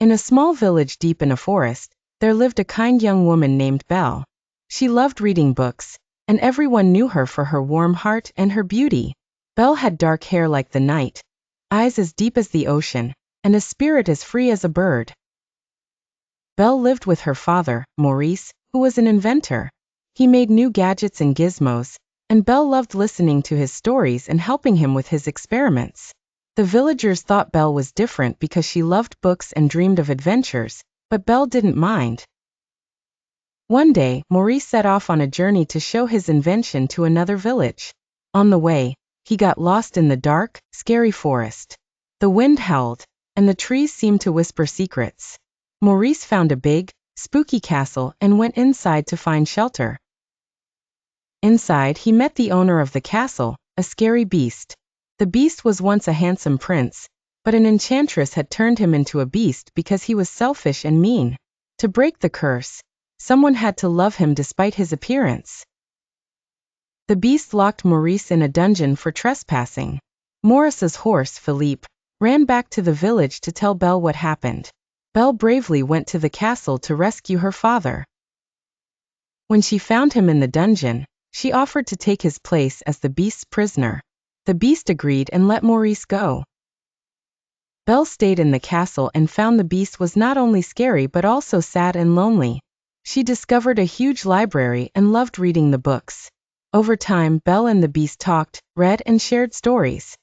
In a small village deep in a forest, there lived a kind young woman named Belle. She loved reading books, and everyone knew her for her warm heart and her beauty. Belle had dark hair like the night, eyes as deep as the ocean, and a spirit as free as a bird. Belle lived with her father, Maurice, who was an inventor. He made new gadgets and gizmos, and Belle loved listening to his stories and helping him with his experiments. The villagers thought Belle was different because she loved books and dreamed of adventures, but Belle didn't mind. One day, Maurice set off on a journey to show his invention to another village. On the way, he got lost in the dark, scary forest. The wind howled, and the trees seemed to whisper secrets. Maurice found a big, spooky castle and went inside to find shelter. Inside, he met the owner of the castle, a scary beast. The beast was once a handsome prince, but an enchantress had turned him into a beast because he was selfish and mean. To break the curse, someone had to love him despite his appearance. The beast locked Maurice in a dungeon for trespassing. Maurice's horse, Philippe, ran back to the village to tell Belle what happened. Belle bravely went to the castle to rescue her father. When she found him in the dungeon, she offered to take his place as the beast's prisoner. The beast agreed and let Maurice go. Belle stayed in the castle and found the beast was not only scary but also sad and lonely. She discovered a huge library and loved reading the books. Over time, Belle and the beast talked, read, and shared stories.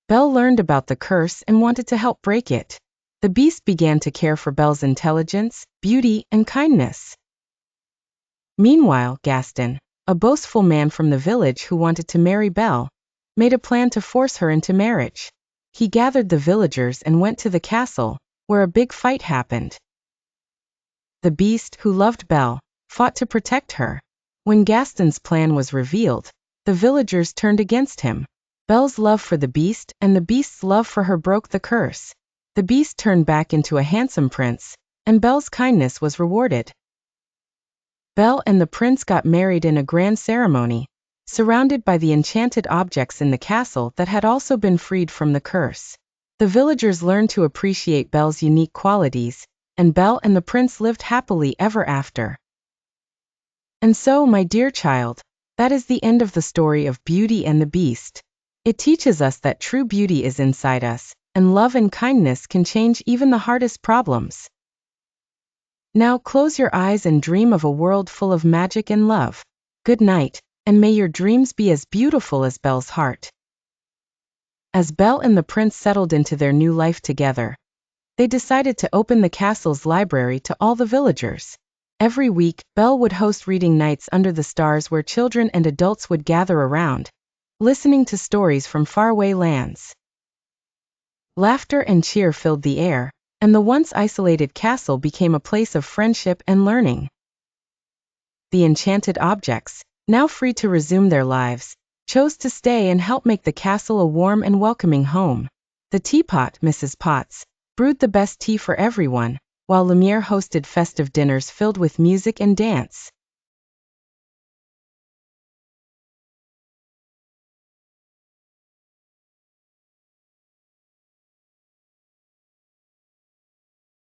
Belle learned about the curse and wanted to help break it. The beast began to care for Belle's intelligence, beauty, and kindness. Meanwhile, Gaston, a boastful man from the village who wanted to marry Belle, made a plan to force her into marriage. He gathered the villagers and went to the castle, where a big fight happened. The beast, who loved Belle, fought to protect her. When Gaston's plan was revealed, the villagers turned against him. Belle's love for the beast and the beast's love for her broke the curse. The beast turned back into a handsome prince, and Belle's kindness was rewarded. Belle and the prince got married in a grand ceremony, surrounded by the enchanted objects in the castle that had also been freed from the curse. The villagers learned to appreciate Belle's unique qualities, and Belle and the prince lived happily ever after. And so, my dear child, that is the end of the story of Beauty and the Beast. It teaches us that true beauty is inside us, and love and kindness can change even the hardest problems. Now close your eyes and dream of a world full of magic and love. Good night, and may your dreams be as beautiful as Belle's heart. As Belle and the prince settled into their new life together, they decided to open the castle's library to all the villagers. Every week, Belle would host reading nights under the stars where children and adults would gather around, listening to stories from faraway lands. Laughter and cheer filled the air, and the once isolated castle became a place of friendship and learning. The enchanted objects, now free to resume their lives, chose to stay and help make the castle a warm and welcoming home. The teapot, Mrs. Potts, brewed the best tea for everyone, while Lumiere hosted festive dinners filled with music and dance.